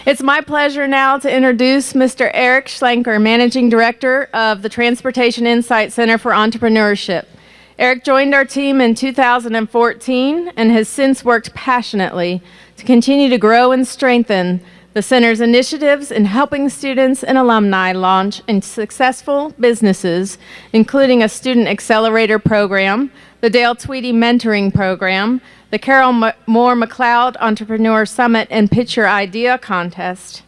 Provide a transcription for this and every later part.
It's my pleasure now to introduce Mr. Eric Schlanker, Managing Director of the Transportation Insight Center for Entrepreneurship. Eric joined our team in 2014 and has since worked passionately to continue to grow and strengthen the center's initiatives in helping students and alumni launch in successful businesses, including a student accelerator program, the Dale Tweedy Mentoring Program, the Carol Moore McLeod Entrepreneur Summit and Pitch Your Idea Contest.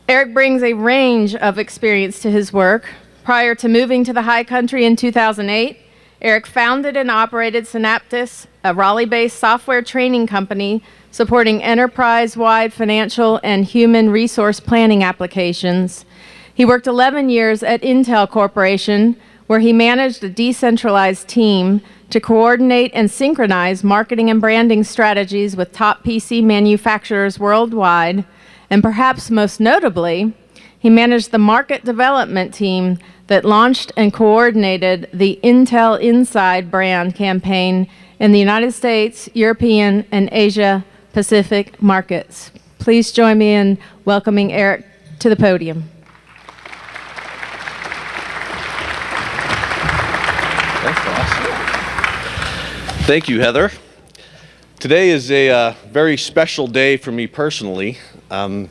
Eric brings a range of experience to his work. Prior to moving to the High Country in 2008, Eric founded and operated Synaptis, a Raleigh-based software training company supporting enterprise-wide financial and human resource planning applications. He worked 11 years at Intel Corporation, where he managed a decentralized team to coordinate and synchronize marketing and branding strategies with top PC manufacturers worldwide, and perhaps most notably, he managed the market development team that launched and coordinated the Intel Inside brand campaign in the United States, European, and Asia Pacific markets. Please join me in welcoming Eric to the podium. Thank you, Heather. Today is a very special day for me personally. Heather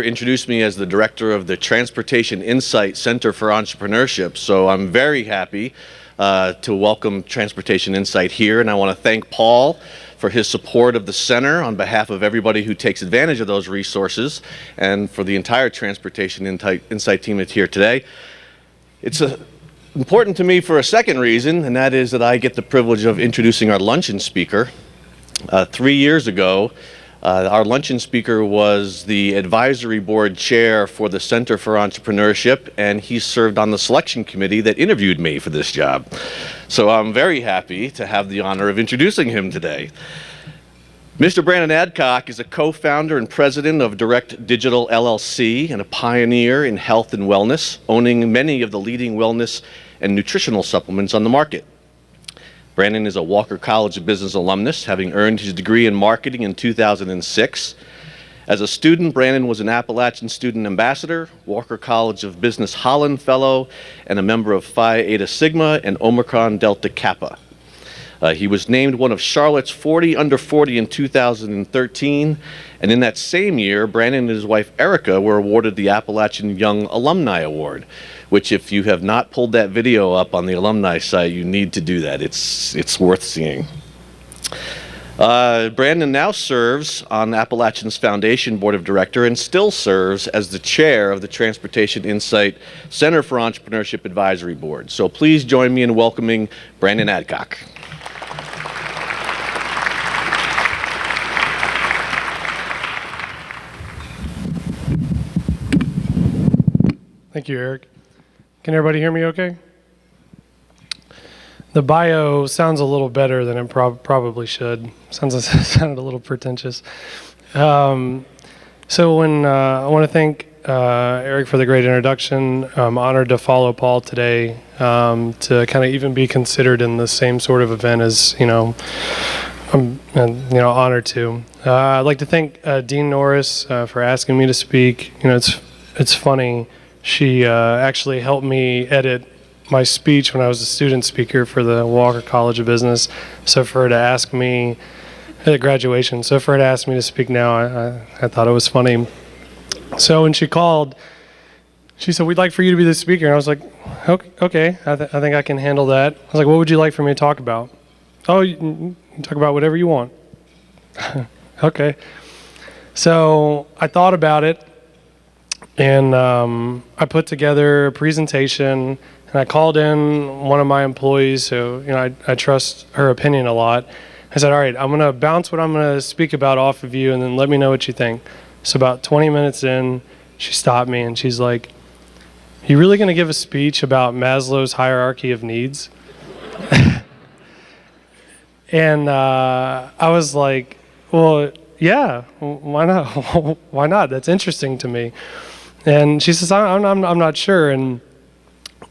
introduced me as the director of the Transportation Insight Center for Entrepreneurship, so I'm very happy to welcome Transportation Insight here, and I want to thank Paul for his support of the center on behalf of everybody who takes advantage of those resources, and for the entire Transportation Insight team that's here today. It's important to me for a second reason, and that is that I get the privilege of introducing our luncheon speaker. 3 years ago, our luncheon speaker was the advisory board chair for the Center for Entrepreneurship, and he served on the selection committee that interviewed me for this job. So I'm very happy to have the honor of introducing him today. Mr. Brandon Adcock is a co-founder and president of Direct Digital LLC and a pioneer in health and wellness, owning many of the leading wellness and nutritional supplements on the market. Brandon is a Walker College of Business alumnus, having earned his degree in marketing in 2006. As a student, Brandon was an Appalachian Student Ambassador, Walker College of Business Holland Fellow, and a member of Phi Eta Sigma and Omicron Delta Kappa. He was named one of Charlotte's 40 under 40 in 2013, and in that same year, Brandon and his wife Erica were awarded the Appalachian Young Alumni Award, which if you have not pulled that video up on the alumni site, you need to do that. It's worth seeing. Brandon now serves on Appalachian's Foundation Board of Directors and still serves as the chair of the Transportation Insight Center for Entrepreneurship Advisory Board. So please join me in welcoming Brandon Adcock. Thank you, Eric. Can everybody hear me okay? The bio sounds a little better than it probably should. Sounded a little pretentious. So I want to thank Eric for the great introduction. I'm honored to follow Paul today, to kind of even be considered in the same sort of event as, I'm honored to. I'd like to thank Dean Norris for asking me to speak. It's funny. She actually helped me edit my speech when I was a student speaker for the Walker College of Business. So for her to ask me at graduation, so for her to ask me to speak now, I thought it was funny. So when she called, she said, "We'd like for you to be the speaker." And I was like, "Okay, I think I can handle that." I was like, "What would you like for me to talk about?" "Oh, you can talk about whatever you want." Okay. So I thought about it. And I put together a presentation, and I called in one of my employees, who I trust her opinion a lot. I said, "All right, I'm going to bounce what I'm going to speak about off of you, and then let me know what you think." So about 20 minutes in, she stopped me, and she's like, "You really going to give a speech about Maslow's hierarchy of needs?" And I was like, "Well, yeah, why not? Why not? That's interesting to me." And she says, I'm not sure. And,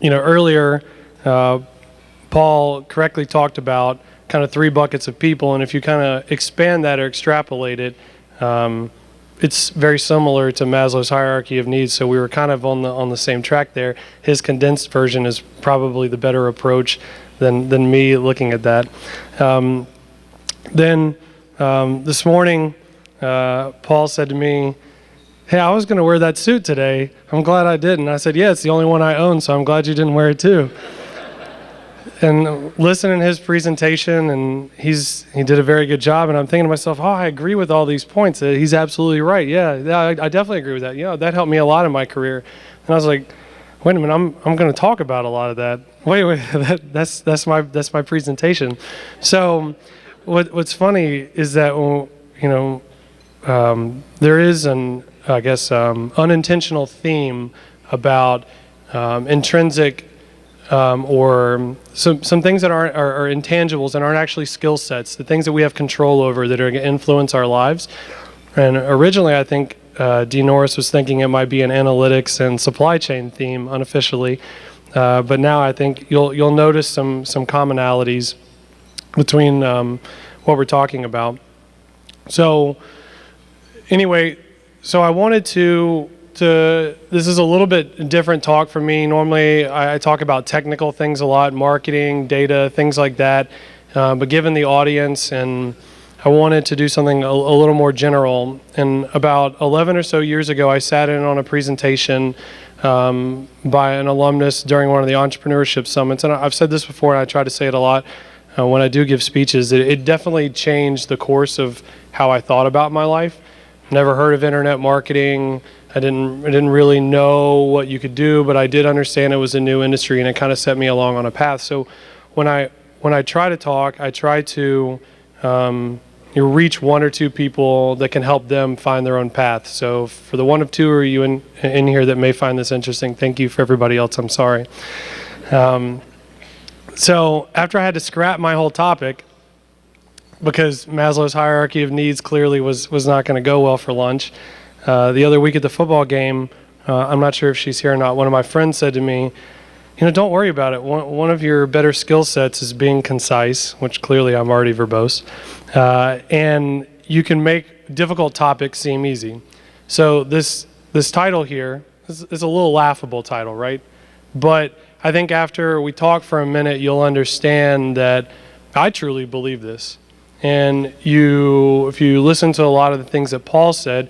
earlier, Paul correctly talked about kind of 3 buckets of people. And if you kind of expand that or extrapolate it, it's very similar to Maslow's hierarchy of needs, so we were kind of on the same track there. His condensed version is probably the better approach than me looking at that. Then this morning, Paul said to me, "Hey, I was going to wear that suit today. I'm glad I didn't." I said, "Yeah, it's the only one I own, so I'm glad you didn't wear it too." And listening to his presentation, and he did a very good job, and I'm thinking to myself, oh, I agree with all these points. He's absolutely right. Yeah, I definitely agree with that. That helped me a lot in my career. And I was like, wait a minute, I'm going to talk about a lot of that. Wait, that's my presentation. So what's funny is that there is an unintentional theme about intrinsic or some things that are intangibles and aren't actually skill sets, the things that we have control over that are going to influence our lives. And originally, I think Dean Norris was thinking it might be an analytics and supply chain theme unofficially, but now I think you'll notice some commonalities between what we're talking about. So anyway, I wanted to this is a little bit different talk for me. Normally I talk about technical things a lot, marketing, data, things like that, but given the audience, and I wanted to do something a little more general. And about 11 or so years ago, I sat in on a presentation by an alumnus during one of the Entrepreneurship Summits, and I've said this before and I try to say it a lot when I do give speeches. It definitely changed the course of how I thought about my life. Never heard of internet marketing. I didn't really know what you could do, but I did understand it was a new industry, and it kind of set me along on a path. So when I try to talk, I try to reach one or two people that can help them find their own path. So for the one of two of you in here that may find this interesting, thank you. For everybody else, I'm sorry. So after I had to scrap my whole topic, because Maslow's hierarchy of needs clearly was not going to go well for lunch. The other week at the football game, I'm not sure if she's here or not, one of my friends said to me, don't worry about it. One of your better skill sets is being concise, which clearly I'm already verbose, and you can make difficult topics seem easy. So this title here is a little laughable title, right? But I think after we talk for a minute, you'll understand that I truly believe this. And if you listen to a lot of the things that Paul said,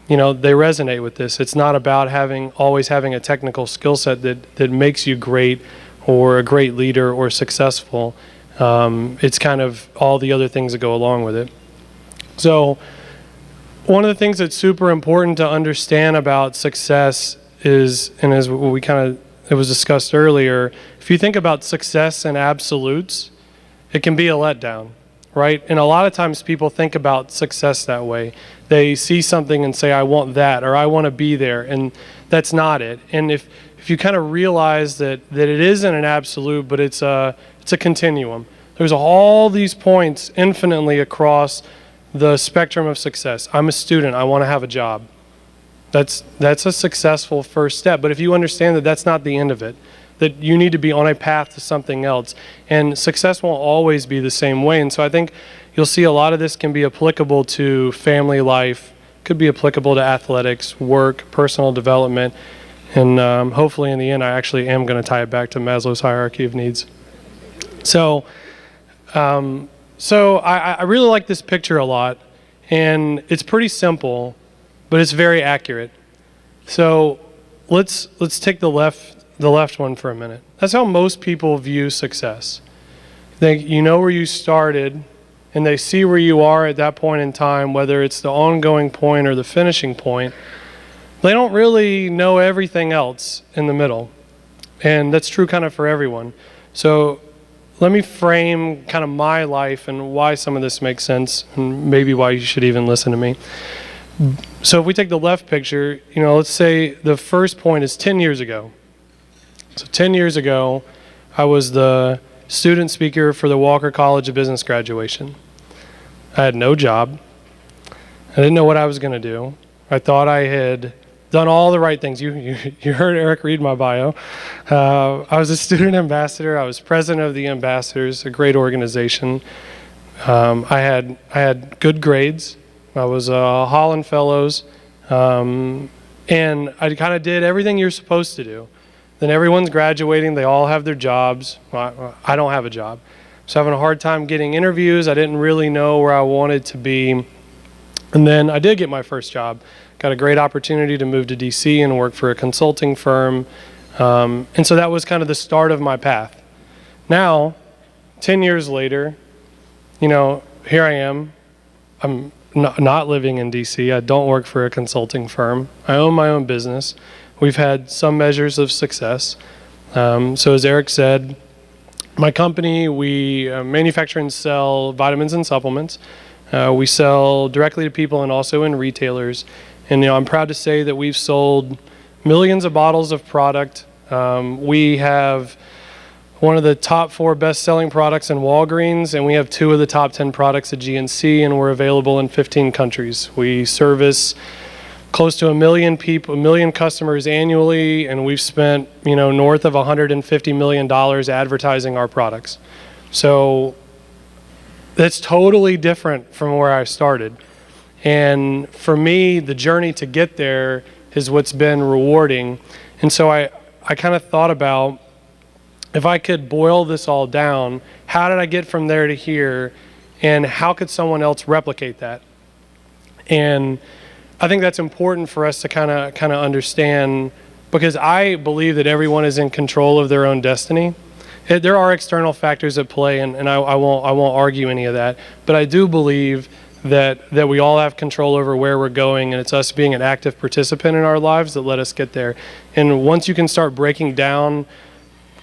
they resonate with this. It's not about always having a technical skill set that makes you great or a great leader or successful. It's kind of all the other things that go along with it. So one of the things that's super important to understand about success is, and as it was discussed earlier, if you think about success in absolutes, it can be a letdown. Right? And a lot of times people think about success that way. They see something and say, I want that, or I want to be there, and that's not it. And if you kind of realize that it isn't an absolute, but it's a continuum. There's all these points infinitely across the spectrum of success. I'm a student, I want to have a job. That's a successful first step. But if you understand that that's not the end of it, that you need to be on a path to something else. And success won't always be the same way. And so I think you'll see a lot of this can be applicable to family life, could be applicable to athletics, work, personal development. And hopefully in the end, I actually am going to tie it back to Maslow's hierarchy of needs. So I really like this picture a lot. And it's pretty simple, but it's very accurate. So let's take the left one for a minute. That's how most people view success. You know where you started, and they see where you are at that point in time, whether it's the ongoing point or the finishing point. They don't really know everything else in the middle. And that's true kind of for everyone. So let me frame kind of my life and why some of this makes sense, and maybe why you should even listen to me. So if we take the left picture, let's say the first point is 10 years ago. So 10 years ago, I was the student speaker for the Walker College of Business graduation. I had no job. I didn't know what I was going to do. I thought I had done all the right things. You heard Eric read my bio. I was a student ambassador. I was president of the ambassadors, a great organization. I had good grades, I was Holland Fellows, and I kind of did everything you're supposed to do. Then everyone's graduating, they all have their jobs. Well, I don't have a job. So having a hard time getting interviews. I didn't really know where I wanted to be. And then I did get my first job. Got a great opportunity to move to DC and work for a consulting firm. And so that was kind of the start of my path. Now, 10 years later, here I am. I'm not living in DC. I don't work for a consulting firm. I own my own business. We've had some measures of success. So as Eric said, my company, we manufacture and sell vitamins and supplements. We sell directly to people and also in retailers. And I'm proud to say that we've sold millions of bottles of product. We have one of the top 4 best-selling products in Walgreens, and we have 2 of the top 10 products at GNC, and we're available in 15 countries. We service close to 1 million people, 1 million customers annually, and we've spent, north of $150 million advertising our products. So that's totally different from where I started. And for me, the journey to get there is what's been rewarding. And so I kind of thought about, if I could boil this all down, how did I get from there to here, and how could someone else replicate that? And I think that's important for us to kind of understand, because I believe that everyone is in control of their own destiny. There are external factors at play, and I won't argue any of that, but I do believe that we all have control over where we're going, and it's us being an active participant in our lives that let us get there. And once you can start breaking down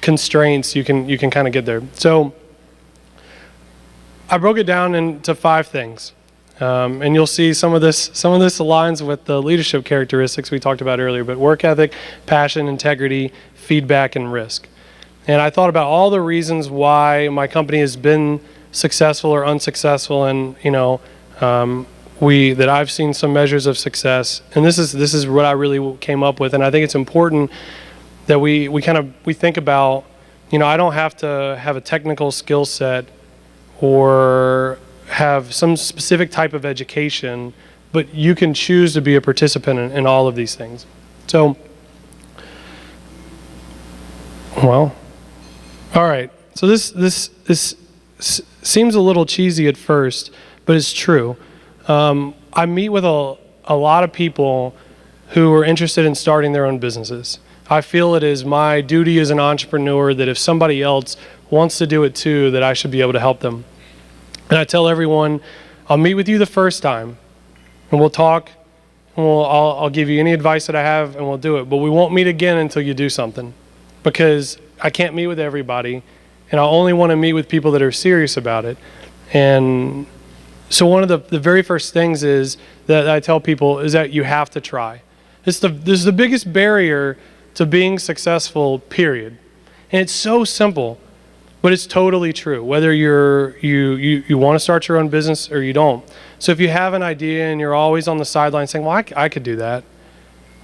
constraints, you can kind of get there. So I broke it down into 5 things, and you'll see some of this aligns with the leadership characteristics we talked about earlier, but work ethic, passion, integrity, feedback, and risk. And I thought about all the reasons why my company has been successful or unsuccessful, and that I've seen some measures of success, and this is what I really came up with. And I think it's important that we think about, I don't have to have a technical skill set or have some specific type of education, but you can choose to be a participant in all of these things. So, well, all right. So this seems a little cheesy at first, but it's true. I meet with a lot of people who are interested in starting their own businesses. I feel it is my duty as an entrepreneur that if somebody else wants to do it too, that I should be able to help them. And I tell everyone, I'll meet with you the first time, and we'll talk, and I'll give you any advice that I have, and we'll do it. But we won't meet again until you do something, because I can't meet with everybody, and I only want to meet with people that are serious about it. And so one of the very first things is that I tell people is that you have to try. This is the biggest barrier to being successful, period. And it's so simple, but it's totally true, whether you want to start your own business or you don't. So if you have an idea and you're always on the sideline saying, well, I could do that,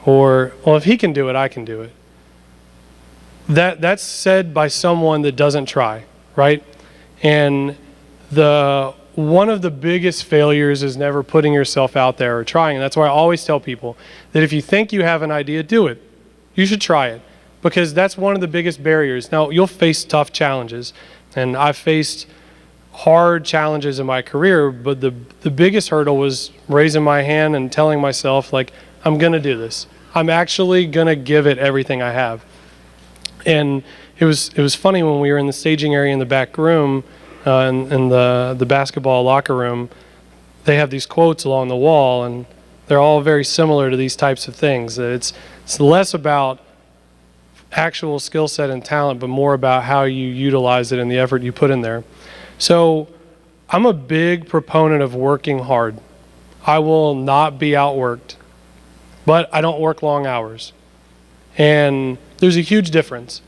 or, well, if he can do it, I can do it. That's said by someone that doesn't try, right? And one of the biggest failures is never putting yourself out there or trying. And that's why I always tell people that if you think you have an idea, do it. You should try it, because that's one of the biggest barriers. Now, you'll face tough challenges, and I've faced hard challenges in my career, but the biggest hurdle was raising my hand and telling myself, like, I'm going to do this. I'm actually going to give it everything I have. And it was funny when we were in the staging area in the back room, in the basketball locker room, they have these quotes along the wall, and they're all very similar to these types of things. It's less about actual skill set and talent, but more about how you utilize it and the effort you put in there. So I'm a big proponent of working hard. I will not be outworked, but I don't work long hours. And there's a huge difference.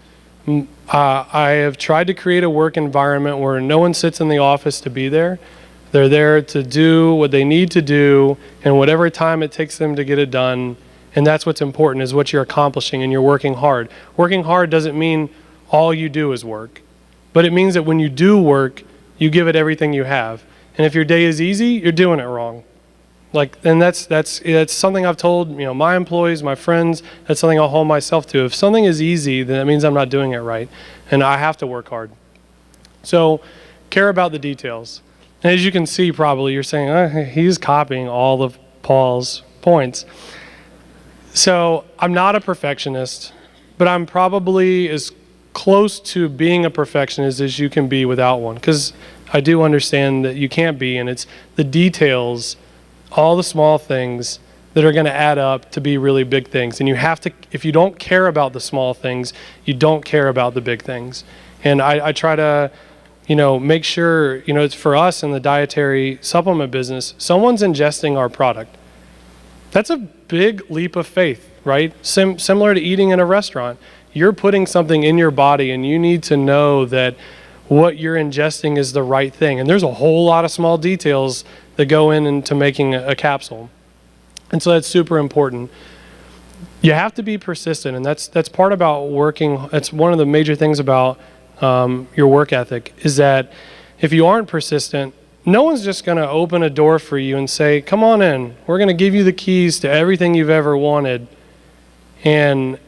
I have tried to create a work environment where no one sits in the office to be there. They're there to do what they need to do in whatever time it takes them to get it done. And that's what's important, is what you're accomplishing, and you're working hard. Working hard doesn't mean all you do is work, but it means that when you do work, you give it everything you have. And if your day is easy, you're doing it wrong. And that's something I've told, my employees, my friends. That's something I'll hold myself to. If something is easy, then that means I'm not doing it right, and I have to work hard. So, care about the details. And as you can see, probably you're saying, he's copying all of Paul's points. So I'm not a perfectionist, but I'm probably as close to being a perfectionist as you can be without one, because I do understand that you can't be, and it's the details, all the small things that are going to add up to be really big things. And you have to, if you don't care about the small things, you don't care about the big things. And I try to, make sure, it's for us in the dietary supplement business, someone's ingesting our product. That's a big leap of faith, right? Similar to eating in a restaurant. You're putting something in your body, and you need to know that what you're ingesting is the right thing. And there's a whole lot of small details that go into making a capsule. And so that's super important. You have to be persistent, and that's part about working. That's one of the major things about your work ethic, is that if you aren't persistent, no one's just going to open a door for you and say, come on in, we're going to give you the keys to everything you've ever wanted, and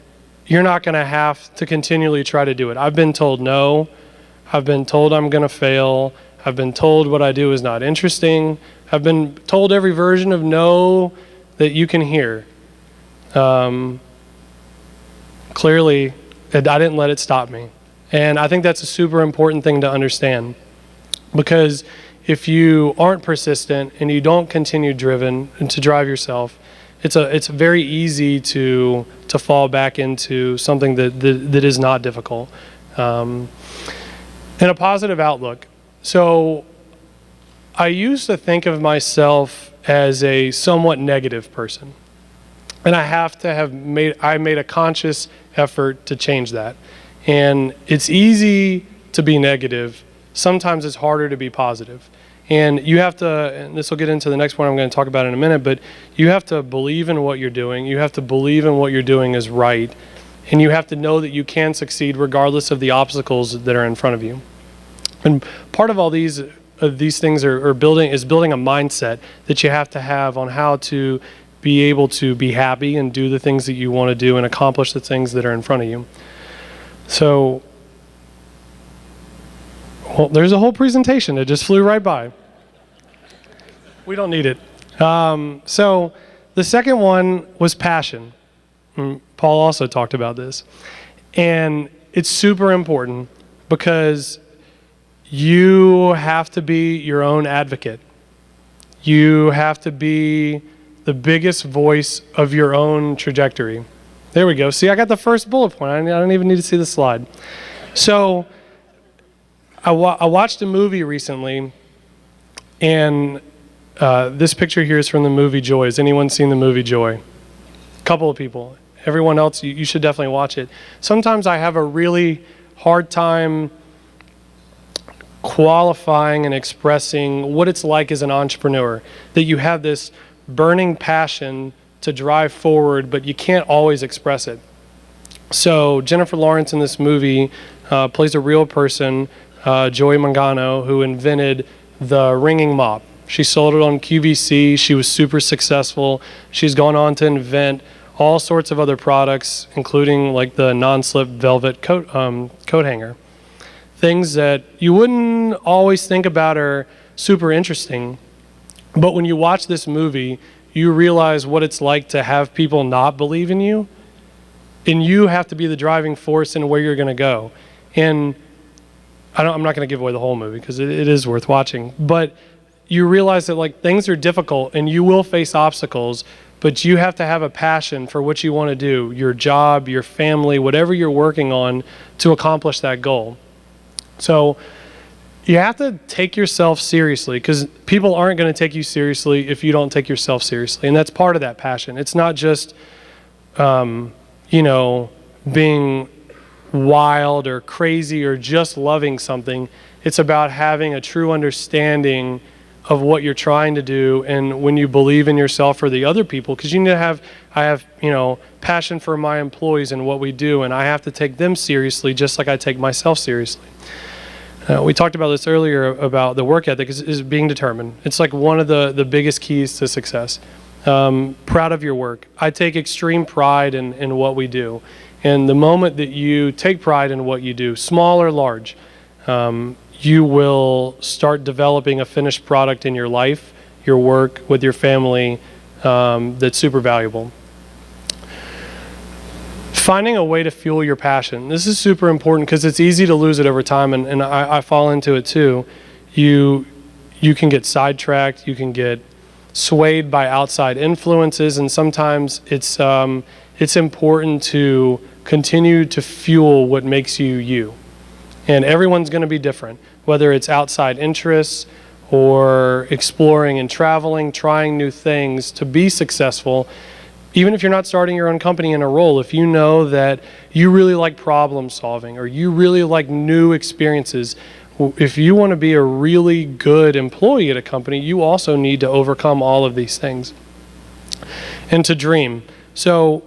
you're not going to have to continually try to do it. I've been told no. I've been told I'm going to fail. I've been told what I do is not interesting. I've been told every version of no that you can hear. Clearly, I didn't let it stop me. And I think that's a super important thing to understand, because if you aren't persistent and you don't continue driven and to drive yourself, it's very easy to fall back into something that is not difficult. And a positive outlook. So I used to think of myself as a somewhat negative person, and I made a conscious effort to change that. And it's easy to be negative. Sometimes it's harder to be positive. And you have to, and this will get into the next point I'm going to talk about in a minute, but you have to believe in what you're doing. You have to believe in what you're doing is right. And you have to know that you can succeed regardless of the obstacles that are in front of you. And part of all these things are building a mindset that you have to have on how to be able to be happy and do the things that you want to do and accomplish the things that are in front of you. So, there's a whole presentation that just flew right by. We don't need it. So the second one was passion. Paul also talked about this. And it's super important because you have to be your own advocate. You have to be the biggest voice of your own trajectory. There we go. See, I got the first bullet point. I don't even need to see the slide. So I watched a movie recently, and this picture here is from the movie Joy. Has anyone seen the movie Joy? A couple of people. Everyone else, you should definitely watch it. Sometimes I have a really hard time qualifying and expressing what it's like as an entrepreneur, that you have this burning passion to drive forward, but you can't always express it. So Jennifer Lawrence in this movie plays a real person, Joy Mangano, who invented the ringing mop. She sold it on QVC. She was super successful. She's gone on to invent all sorts of other products, including like the non-slip velvet coat hanger. Things that you wouldn't always think about are super interesting, but when you watch this movie, you realize what it's like to have people not believe in you, and you have to be the driving force in where you're going to go. And I'm not going to give away the whole movie because it is worth watching, but you realize that like things are difficult and you will face obstacles, but you have to have a passion for what you want to do, your job, your family, whatever you're working on to accomplish that goal. So you have to take yourself seriously, because people aren't going to take you seriously if you don't take yourself seriously. And that's part of that passion. It's not just, being wild or crazy or just loving something. It's about having a true understanding of what you're trying to do, and when you believe in yourself or the other people, because you need to have, I have, passion for my employees and what we do, and I have to take them seriously just like I take myself seriously. We talked about this earlier about the work ethic is being determined. It's like one of the biggest keys to success. Proud of your work. I take extreme pride in what we do. And the moment that you take pride in what you do, small or large, you will start developing a finished product in your life, your work, with your family, that's super valuable. Finding a way to fuel your passion. This is super important because it's easy to lose it over time, and I fall into it too. You can get sidetracked, you can get swayed by outside influences, and sometimes it's important to continue to fuel what makes you you. And everyone's going to be different, whether it's outside interests or exploring and traveling, trying new things to be successful. Even if you're not starting your own company in a role, if you know that you really like problem solving or you really like new experiences, if you want to be a really good employee at a company, you also need to overcome all of these things. And to dream. So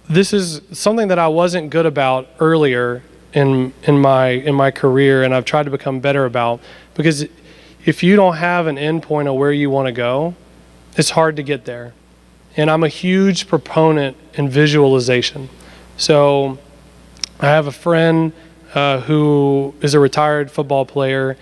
this is something that I wasn't good about earlier in my career, and I've tried to become better about, because if you don't have an end point of where you want to go, it's hard to get there. And I'm a huge proponent in visualization. So I have a friend who is a retired football player,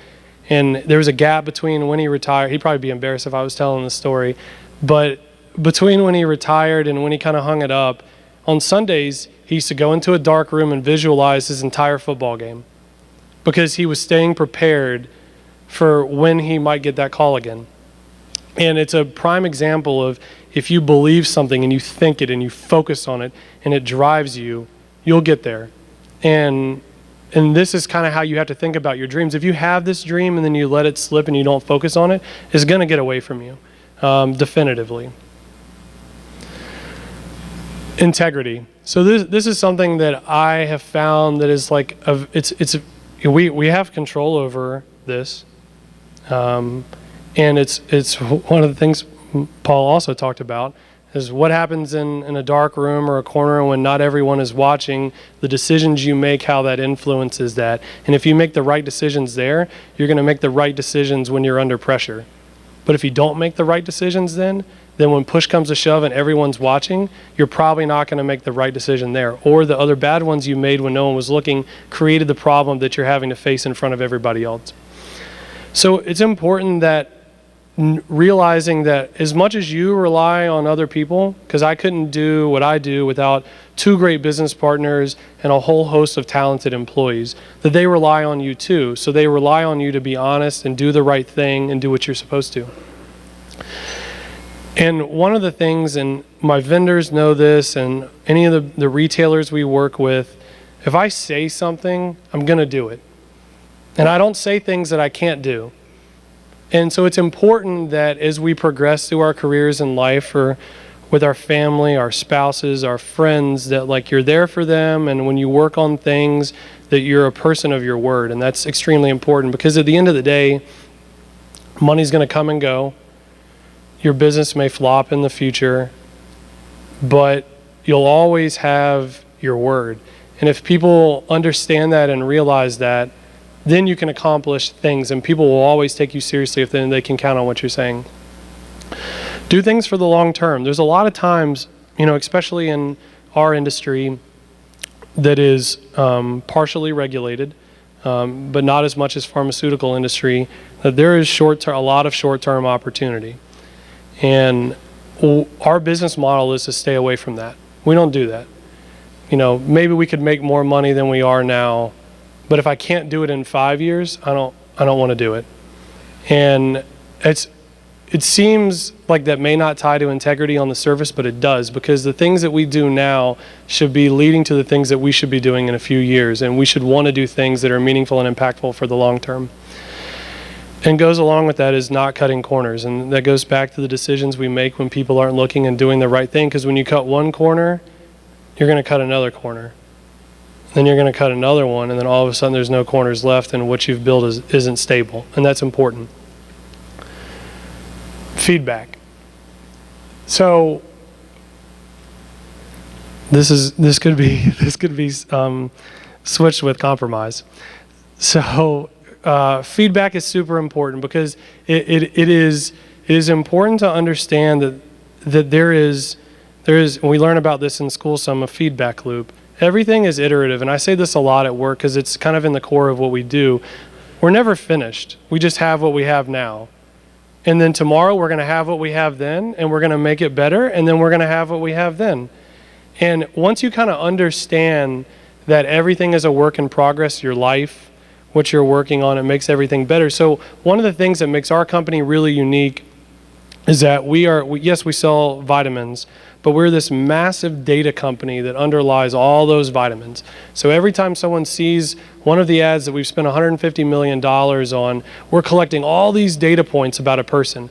and there was a gap between when he retired. He'd probably be embarrassed if I was telling the story, but between when he retired and when he kind of hung it up, on Sundays, he used to go into a dark room and visualize his entire football game because he was staying prepared for when he might get that call again. And it's a prime example of, if you believe something and you think it and you focus on it and it drives you, you'll get there. And this is kind of how you have to think about your dreams. If you have this dream and then you let it slip and you don't focus on it, it's going to get away from you, definitively. Integrity. So this is something that I have found that is like, we have control over this. And it's one of the things Paul also talked about, is what happens in a dark room or a corner when not everyone is watching, the decisions you make, how that influences that. And if you make the right decisions there, you're going to make the right decisions when you're under pressure. But if you don't make the right decisions then when push comes to shove and everyone's watching, you're probably not going to make the right decision there. Or the other bad ones you made when no one was looking created the problem that you're having to face in front of everybody else. So it's important that realizing that as much as you rely on other people, because I couldn't do what I do without two great business partners and a whole host of talented employees, that they rely on you too. So they rely on you to be honest and do the right thing and do what you're supposed to. And one of the things, and my vendors know this, and any of the retailers we work with, if I say something, I'm going to do it. And I don't say things that I can't do. And so it's important that as we progress through our careers in life, or with our family, our spouses, our friends, that like you're there for them, and when you work on things, that you're a person of your word. And that's extremely important, because at the end of the day, money's going to come and go. Your business may flop in the future, but you'll always have your word. And if people understand that and realize that, then you can accomplish things, and people will always take you seriously if then they can count on what you're saying. Do things for the long term. There's a lot of times, especially in our industry that is partially regulated, but not as much as pharmaceutical industry, that there is a lot of short-term opportunity. And our business model is to stay away from that. We don't do that. Maybe we could make more money than we are now, but if I can't do it in 5 years, I don't want to do it. And it seems like that may not tie to integrity on the surface, but it does, because the things that we do now should be leading to the things that we should be doing in a few years, and we should want to do things that are meaningful and impactful for the long term. And goes along with that is not cutting corners, and that goes back to the decisions we make when people aren't looking and doing the right thing, because when you cut one corner, you're going to cut another corner. Then you're going to cut another one, and then all of a sudden there's no corners left, and what you've built isn't stable, and that's important. Feedback. So this could be switched with compromise. So feedback is super important because it is important to understand that there is, we learn about this in school some, a feedback loop. Everything is iterative, and I say this a lot at work because it's kind of in the core of what we do. We're never finished. We just have what we have now. And then tomorrow we're going to have what we have then, and we're going to make it better, and then we're going to have what we have then. And once you kind of understand that everything is a work in progress, your life, what you're working on, it makes everything better. So one of the things that makes our company really unique is that yes, we sell vitamins, but we're this massive data company that underlies all those vitamins. So every time someone sees one of the ads that we've spent $150 million on, we're collecting all these data points about a person.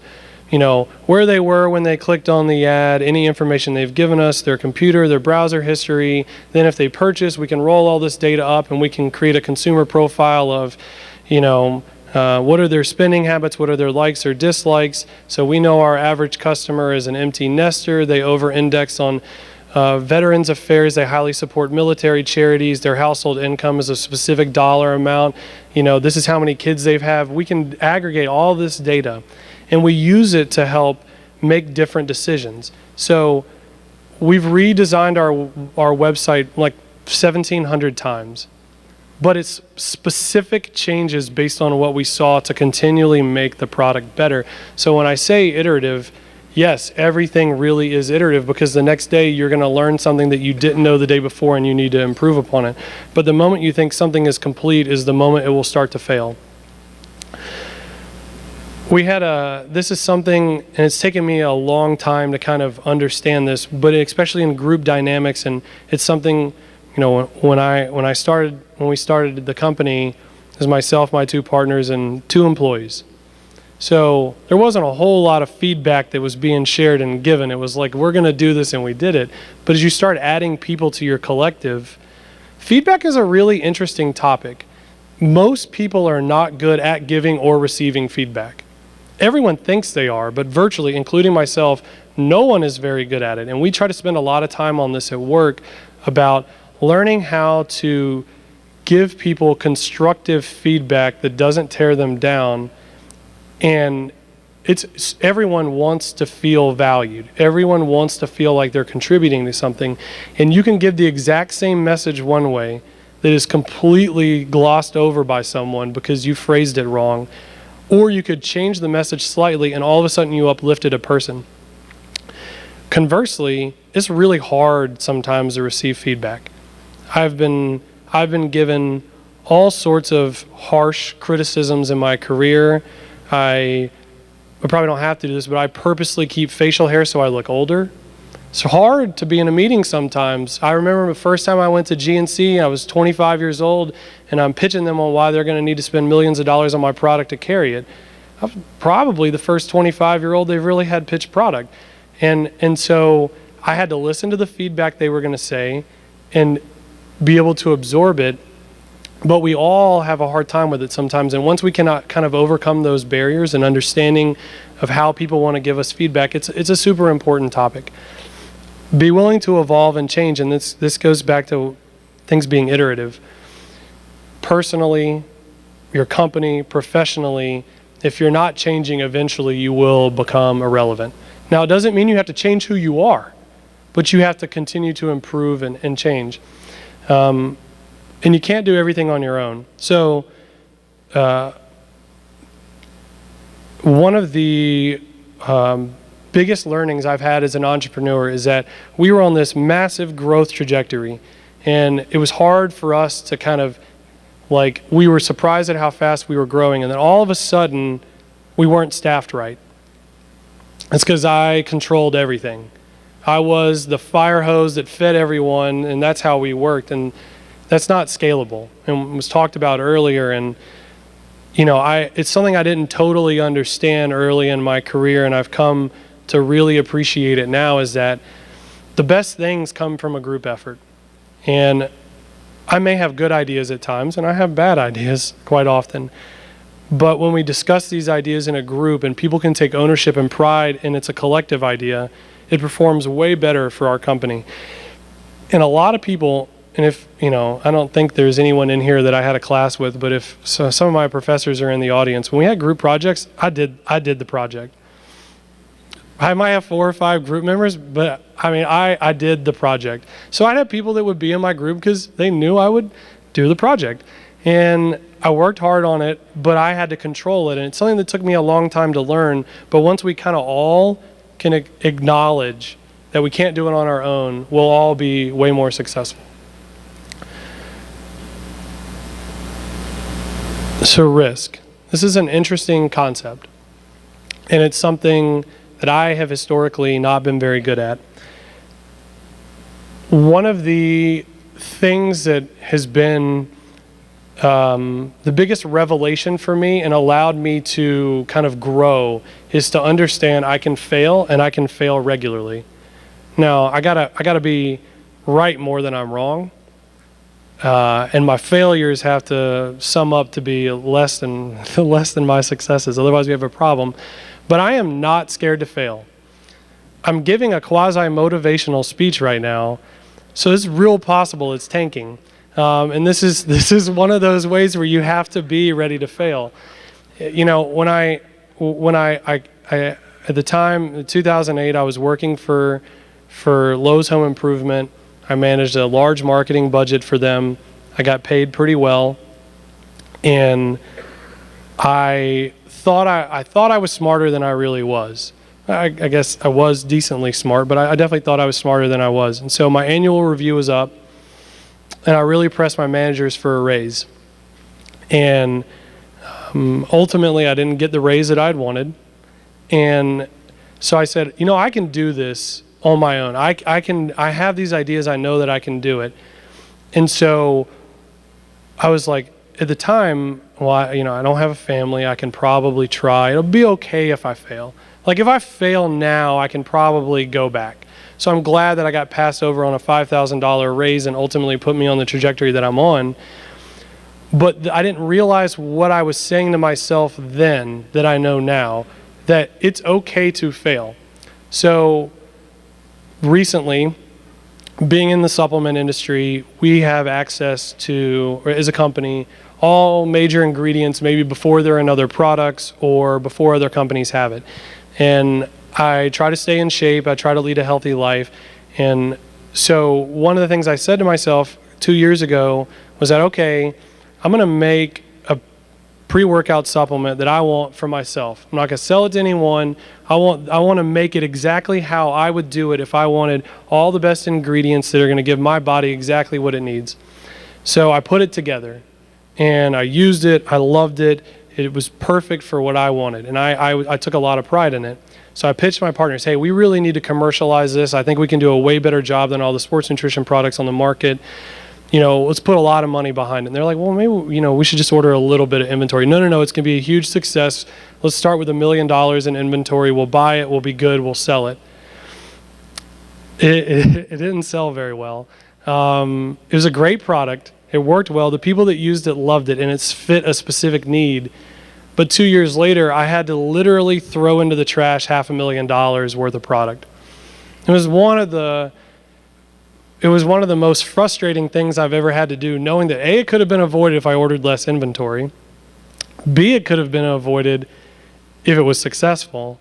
You know, where they were when they clicked on the ad, any information they've given us, their computer, their browser history. Then if they purchase, we can roll all this data up and we can create a consumer profile of, you know, what are their spending habits, what are their likes or dislikes. So we know our average customer is an empty nester. They over-index on veterans affairs. They highly support military charities. Their household income is a specific dollar amount. You know, this is how many kids they have. We can aggregate all this data, and we use it to help make different decisions. So we've redesigned our website like 1,700 times. But it's specific changes based on what we saw to continually make the product better. So when I say iterative, yes, everything really is iterative because the next day you're going to learn something that you didn't know the day before and you need to improve upon it. But the moment you think something is complete is the moment it will start to fail. This is something, and it's taken me a long time to kind of understand this, but especially in group dynamics, and it's something, you know, when we started the company, it was myself, my two partners, and 2 employees. So there wasn't a whole lot of feedback that was being shared and given. It was like, we're going to do this, and we did it. But as you start adding people to your collective, feedback is a really interesting topic. Most people are not good at giving or receiving feedback. Everyone thinks they are, but virtually, including myself, no one is very good at it. And we try to spend a lot of time on this at work about learning how to give people constructive feedback that doesn't tear them down. And everyone wants to feel valued. Everyone wants to feel like they're contributing to something. And you can give the exact same message one way that is completely glossed over by someone because you phrased it wrong. Or you could change the message slightly and all of a sudden you uplifted a person. Conversely, it's really hard sometimes to receive feedback. I've been given all sorts of harsh criticisms in my career. I probably don't have to do this, but I purposely keep facial hair so I look older. It's hard to be in a meeting sometimes. I remember the first time I went to GNC, I was 25 years old, and I'm pitching them on why they're going to need to spend millions of dollars on my product to carry it. I was probably the first 25-year-old they've really had pitch product. And so I had to listen to the feedback they were going to say and be able to absorb it. But we all have a hard time with it sometimes. And once we cannot kind of overcome those barriers and understanding of how people want to give us feedback, it's a super important topic. Be willing to evolve and change, and this goes back to things being iterative. Personally, your company, professionally, if you're not changing, eventually you will become irrelevant. Now, it doesn't mean you have to change who you are, but you have to continue to improve and change. And you can't do everything on your own. So one of the biggest learnings I've had as an entrepreneur is that we were on this massive growth trajectory, and it was hard for us to kind of, like, we were surprised at how fast we were growing, and then all of a sudden we weren't staffed right. It's because I controlled everything. I was the fire hose that fed everyone, and that's how we worked, and that's not scalable, and was talked about earlier. And you know, it's something I didn't totally understand early in my career, and I've come to really appreciate it now, is that the best things come from a group effort. And I may have good ideas at times, and I have bad ideas quite often. But when we discuss these ideas in a group and people can take ownership and pride, and it's a collective idea, it performs way better for our company. And a lot of people, and if, I don't think there's anyone in here that I had a class with, but if so, some of my professors are in the audience, when we had group projects, I did the project. I might have 4 or 5 group members, but I did the project. So I'd have people that would be in my group because they knew I would do the project. And I worked hard on it, but I had to control it. And it's something that took me a long time to learn. But once we kind of all can acknowledge that we can't do it on our own, we'll all be way more successful. So risk. This is an interesting concept. And it's something that I have historically not been very good at. One of the things that has been the biggest revelation for me and allowed me to kind of grow is to understand I can fail, and I can fail regularly. Now, I gotta be right more than I'm wrong, and my failures have to sum up to be less than my successes. Otherwise, we have a problem. But I am not scared to fail. I'm giving a quasi-motivational speech right now, so it's real possible it's tanking. And this is one of those ways where you have to be ready to fail. When I at the time, in 2008, I was working for Lowe's Home Improvement. I managed a large marketing budget for them. I got paid pretty well, and I thought I was smarter than I really was. I guess I was decently smart, but I definitely thought I was smarter than I was. And so my annual review was up, and I really pressed my managers for a raise. And ultimately, I didn't get the raise that I'd wanted. And so I said, I can do this on my own. I have these ideas. I know that I can do it. And so I was like, at the time, well, I don't have a family. I can probably try. It'll be okay if I fail. Like, if I fail now, I can probably go back. So I'm glad that I got passed over on a $5,000 raise and ultimately put me on the trajectory that I'm on. But I didn't realize what I was saying to myself then that I know now, that it's okay to fail. So recently, being in the supplement industry, we have access to, or as a company, all major ingredients maybe before they're in other products or before other companies have it. And I try to stay in shape. I try to lead a healthy life. And so one of the things I said to myself 2 years ago was that, okay, I'm going to make a pre-workout supplement that I want for myself. I'm not going to sell it to anyone. I want to make it exactly how I would do it if I wanted all the best ingredients that are going to give my body exactly what it needs. So I put it together, and I used it. I loved it. It was perfect for what I wanted, and I took a lot of pride in it. So I pitched my partners, hey, we really need to commercialize this. I think we can do a way better job than all the sports nutrition products on the market. Let's put a lot of money behind it. And they're like, well, maybe, we should just order a little bit of inventory. No, it's going to be a huge success. Let's start with $1 million in inventory. We'll buy it. We'll be good. We'll sell it. It didn't sell very well. It was a great product. It worked well. The people that used it loved it, and it's fit a specific need. But 2 years later, I had to literally throw into the trash $500,000 worth of product. It was one of the most frustrating things I've ever had to do, knowing that A, it could have been avoided if I ordered less inventory. B, it could have been avoided if it was successful.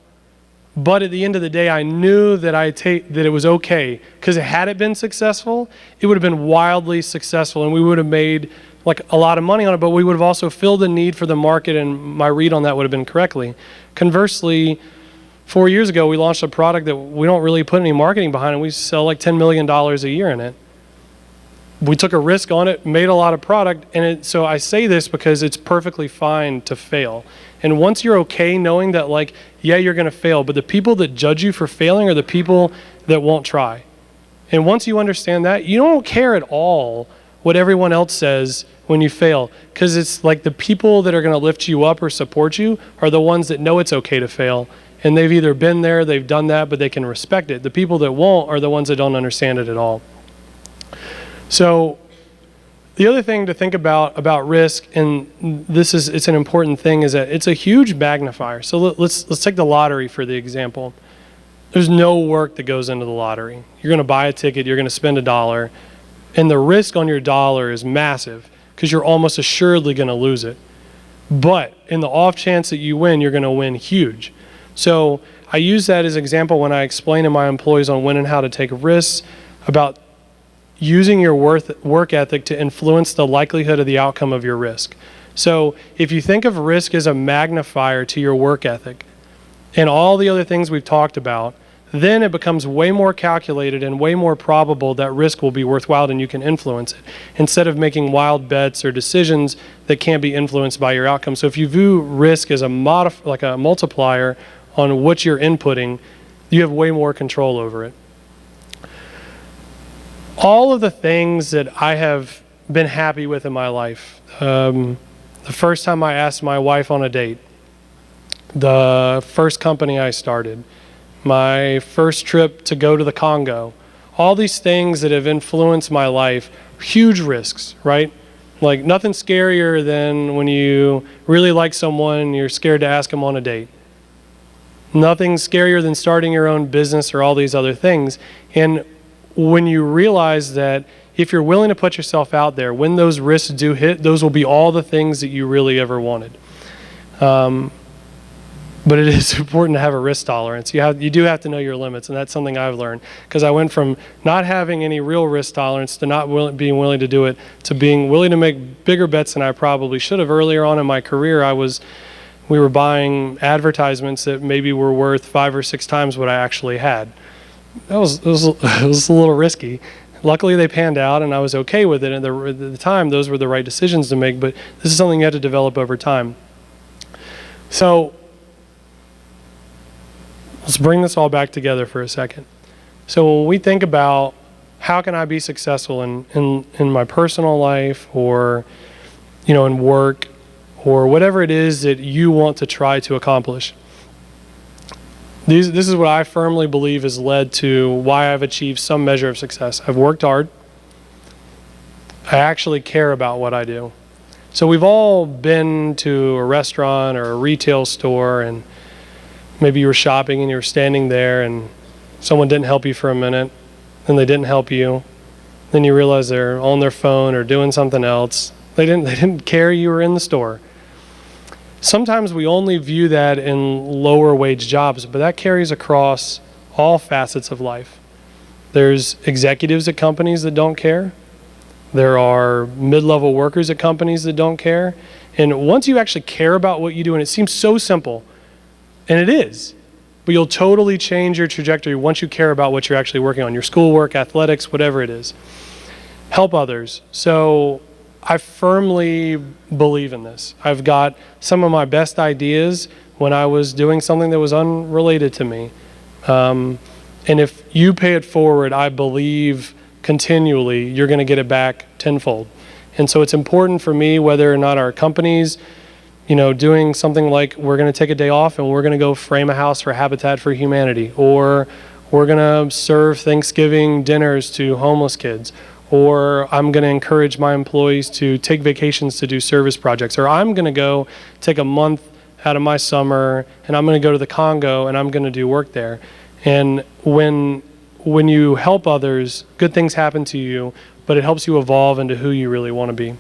But at the end of the day, I knew that that it was okay, because had it been successful, it would have been wildly successful, and we would have made like a lot of money on it, but we would have also filled the need for the market, and my read on that would have been correctly. Conversely, 4 years ago, we launched a product that we don't really put any marketing behind, and we sell like $10 million a year in it. We took a risk on it, made a lot of product, and so I say this because it's perfectly fine to fail. And once you're okay knowing that, like, yeah, you're going to fail, but the people that judge you for failing are the people that won't try. And once you understand that, you don't care at all what everyone else says when you fail, because it's like the people that are going to lift you up or support you are the ones that know it's okay to fail. And they've either been there, they've done that, but they can respect it. The people that won't are the ones that don't understand it at all. So the other thing to think about risk, and it's an important thing, is that it's a huge magnifier. So let's take the lottery for the example. There's no work that goes into the lottery. You're going to buy a ticket, you're going to spend $1. And the risk on your dollar is massive because you're almost assuredly going to lose it. But in the off chance that you win, you're going to win huge. So I use that as an example when I explain to my employees on when and how to take risks about using your work ethic to influence the likelihood of the outcome of your risk. So if you think of risk as a magnifier to your work ethic and all the other things we've talked about, then it becomes way more calculated and way more probable that risk will be worthwhile and you can influence it, instead of making wild bets or decisions that can't be influenced by your outcome. So if you view risk as like a multiplier on what you're inputting, you have way more control over it. All of the things that I have been happy with in my life, the first time I asked my wife on a date, the first company I started, my first trip to go to the Congo, all these things that have influenced my life, huge risks, right? Like nothing scarier than when you really like someone and you're scared to ask them on a date. Nothing scarier than starting your own business or all these other things. And when you realize that if you're willing to put yourself out there, when those risks do hit, those will be all the things that you really ever wanted. But it is important to have a risk tolerance. You do have to know your limits, and that's something I've learned. Because I went from not having any real risk tolerance to not being willing to do it, to being willing to make bigger bets than I probably should have. Earlier on in my career, we were buying advertisements that maybe were worth 5 or 6 times what I actually had. It was a little risky. Luckily, they panned out, and I was okay with it. And at the time, those were the right decisions to make. But this is something you have to develop over time. So let's bring this all back together for a second. So when we think about how can I be successful in my personal life, or in work, or whatever it is that you want to try to accomplish, this is what I firmly believe has led to why I've achieved some measure of success. I've worked hard. I actually care about what I do. So we've all been to a restaurant or a retail store, and maybe you were shopping and you were standing there and someone didn't help you for a minute, then they didn't help you. Then you realize they're on their phone or doing something else. They didn't care you were in the store. Sometimes we only view that in lower wage jobs, but that carries across all facets of life. There's executives at companies that don't care. There are mid-level workers at companies that don't care. And once you actually care about what you do, and it seems so simple, and it is, but you'll totally change your trajectory once you care about what you're actually working on, your schoolwork, athletics, whatever it is. Help others. So I firmly believe in this. I've got some of my best ideas when I was doing something that was unrelated to me. And if you pay it forward, I believe continually you're going to get it back tenfold. And so it's important for me, whether or not our companies, doing something like we're going to take a day off and we're going to go frame a house for Habitat for Humanity, or we're going to serve Thanksgiving dinners to homeless kids, or I'm going to encourage my employees to take vacations to do service projects, or I'm going to go take a month out of my summer and I'm going to go to the Congo and I'm going to do work there. And when you help others, good things happen to you, but it helps you evolve into who you really want to be.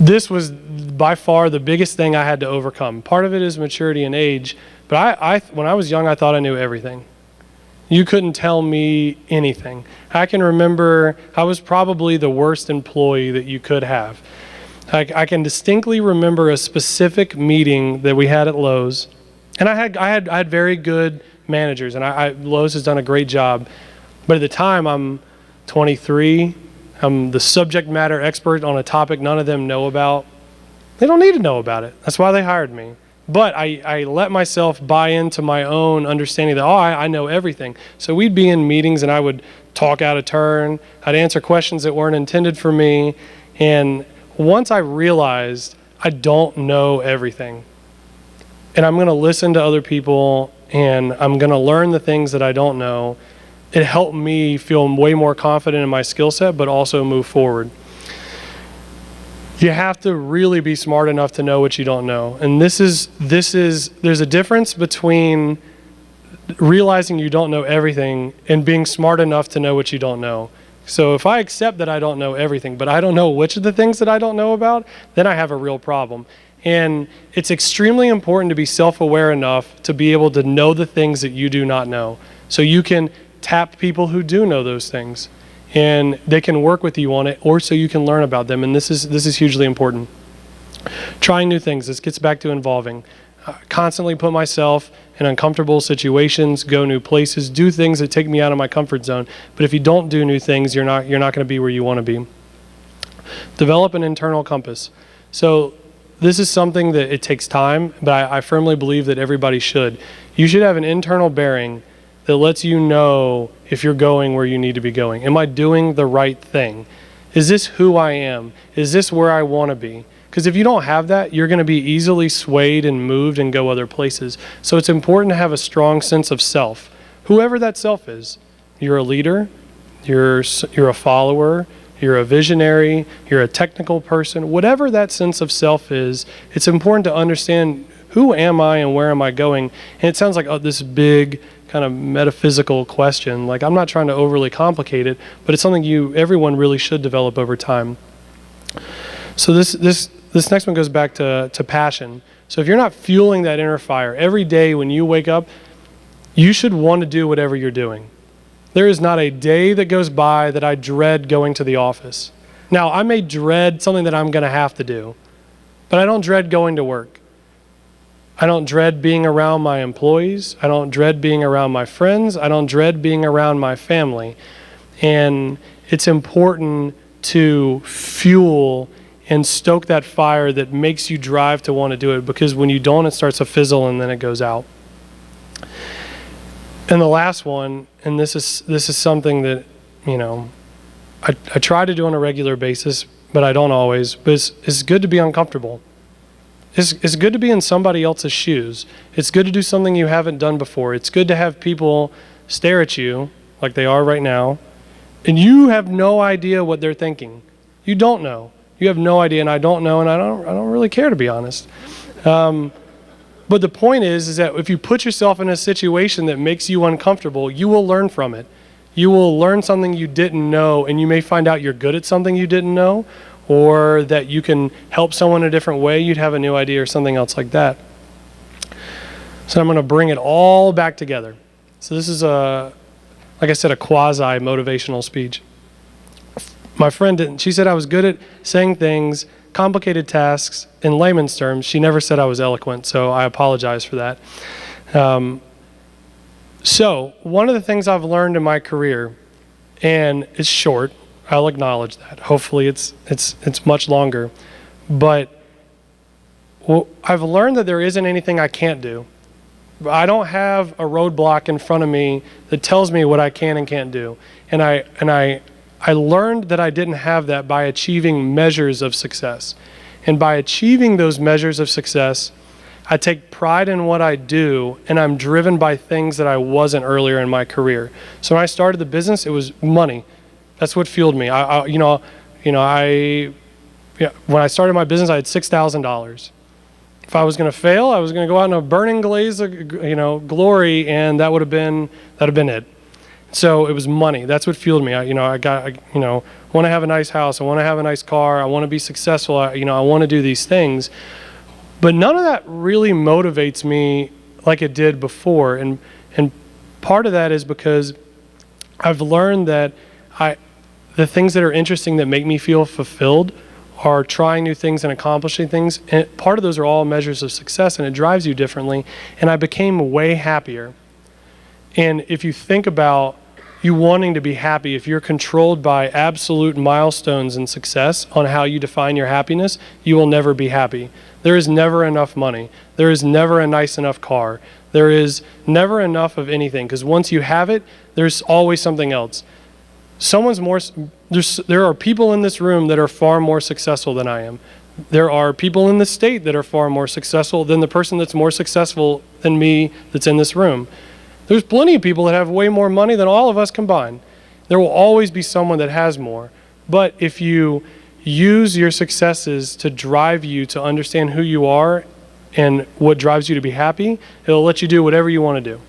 This was by far the biggest thing I had to overcome. Part of it is maturity and age, but when I was young, I thought I knew everything. You couldn't tell me anything. I can remember I was probably the worst employee that you could have. I can distinctly remember a specific meeting that we had at Lowe's, and I had very good managers, and Lowe's has done a great job. But at the time, I'm 23. I'm the subject matter expert on a topic none of them know about. They don't need to know about it. That's why they hired me. But I let myself buy into my own understanding that, I know everything. So we'd be in meetings and I would talk out of turn. I'd answer questions that weren't intended for me. And once I realized I don't know everything, and I'm going to listen to other people and I'm going to learn the things that I don't know, it helped me feel way more confident in my skill set, but also move forward. You have to really be smart enough to know what you don't know. And there's a difference between realizing you don't know everything and being smart enough to know what you don't know. So if I accept that I don't know everything, but I don't know which of the things that I don't know about, then I have a real problem. And it's extremely important to be self-aware enough to be able to know the things that you do not know. So you can tap people who do know those things, and they can work with you on it, or so you can learn about them. And this is hugely important. Trying new things. This gets back to involving. Constantly put myself in uncomfortable situations, go new places, do things that take me out of my comfort zone. But if you don't do new things, you're not going to be where you want to be. Develop an internal compass. So this is something that it takes time, but I firmly believe that everybody should. You should have an internal bearing that lets you know if you're going where you need to be going. Am I doing the right thing? Is this who I am? Is this where I want to be? Because if you don't have that, you're going to be easily swayed and moved and go other places. So it's important to have a strong sense of self, whoever that self is. You're a leader, you're a follower, you're a visionary, you're a technical person, whatever that sense of self is, it's important to understand who am I and where am I going. And it sounds like, oh, this big kind of metaphysical question. Like, I'm not trying to overly complicate it, but it's something everyone really should develop over time. So this next one goes back to passion. So if you're not fueling that inner fire every day when you wake up, you should want to do whatever you're doing. There is not a day that goes by that I dread going to the office. Now, I may dread something that I'm going to have to do, but I don't dread going to work. I don't dread being around my employees. I don't dread being around my friends. I don't dread being around my family. And it's important to fuel and stoke that fire that makes you drive to want to do it, because when you don't, it starts to fizzle and then it goes out. And the last one, and this is something that, I try to do on a regular basis, but I don't always, but it's good to be uncomfortable. It's good to be in somebody else's shoes. It's good to do something you haven't done before. It's good to have people stare at you like they are right now, and you have no idea what they're thinking. You don't know. You have no idea, and I don't know, and I don't really care, to be honest. But the point is that if you put yourself in a situation that makes you uncomfortable, you will learn from it. You will learn something you didn't know, and you may find out you're good at something you didn't know, or that you can help someone a different way. You'd have a new idea or something else like that. So I'm going to bring it all back together. So this is like I said, a quasi-motivational speech. My friend didn't. She said I was good at saying things, complicated tasks, in layman's terms. She never said I was eloquent, so I apologize for that. So one of the things I've learned in my career, and it's short, I'll acknowledge that. Hopefully it's much longer, but I've learned that there isn't anything I can't do. I don't have a roadblock in front of me that tells me what I can and can't do. And I learned that I didn't have that by achieving measures of success. And by achieving those measures of success, I take pride in what I do, and I'm driven by things that I wasn't earlier in my career. So when I started the business, it was money. That's what fueled me. When I started my business, I had $6,000. If I was going to fail, I was going to go out in a burning blaze of, glory, and that would have been it. So it was money. That's what fueled me. I want to have a nice house. I want to have a nice car. I want to be successful. I want to do these things. But none of that really motivates me like it did before. And part of that is because I've learned that the things that are interesting that make me feel fulfilled are trying new things and accomplishing things. And part of those are all measures of success, and it drives you differently. And I became way happier. And if you think about you wanting to be happy, if you're controlled by absolute milestones and success on how you define your happiness, you will never be happy. There is never enough money. There is never a nice enough car. There is never enough of anything, because once you have it, there's always something else. There are people in this room that are far more successful than I am. There are people in this state that are far more successful than the person that's more successful than me that's in this room. There's plenty of people that have way more money than all of us combined. There will always be someone that has more. But if you use your successes to drive you to understand who you are and what drives you to be happy, it'll let you do whatever you want to do.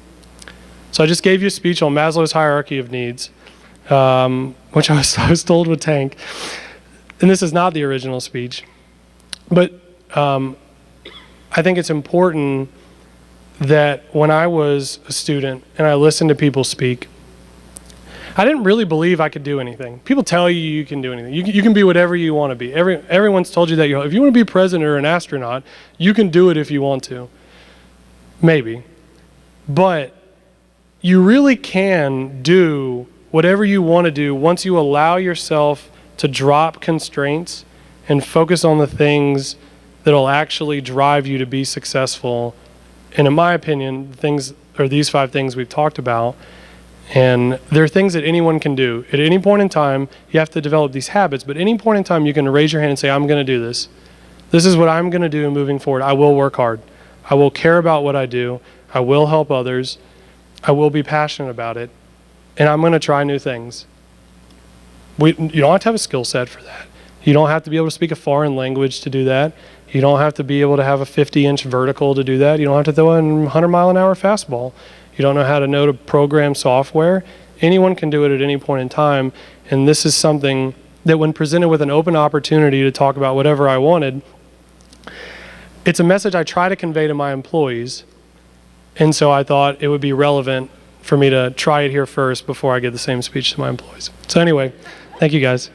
So I just gave you a speech on Maslow's hierarchy of needs. which I was told would tank. And this is not the original speech. But I think it's important that when I was a student and I listened to people speak, I didn't really believe I could do anything. People tell you you can do anything. You can be whatever you want to be. Everyone's told you that if you want to be president or an astronaut, you can do it if you want to. Maybe. But you really can do whatever you want to do once you allow yourself to drop constraints and focus on the things that'll actually drive you to be successful. And in my opinion, these 5 things we've talked about. And there are things that anyone can do. At any point in time, you have to develop these habits, but at any point in time, you can raise your hand and say, I'm going to do this. This is what I'm going to do moving forward. I will work hard. I will care about what I do. I will help others. I will be passionate about it. And I'm going to try new things. You don't have to have a skill set for that. You don't have to be able to speak a foreign language to do that. You don't have to be able to have a 50-inch vertical to do that. You don't have to throw in 100-mile-an-hour fastball. You don't know to program software. Anyone can do it at any point in time. And this is something that when presented with an open opportunity to talk about whatever I wanted, it's a message I try to convey to my employees. And so I thought it would be relevant for me to try it here first before I give the same speech to my employees. So anyway, thank you guys.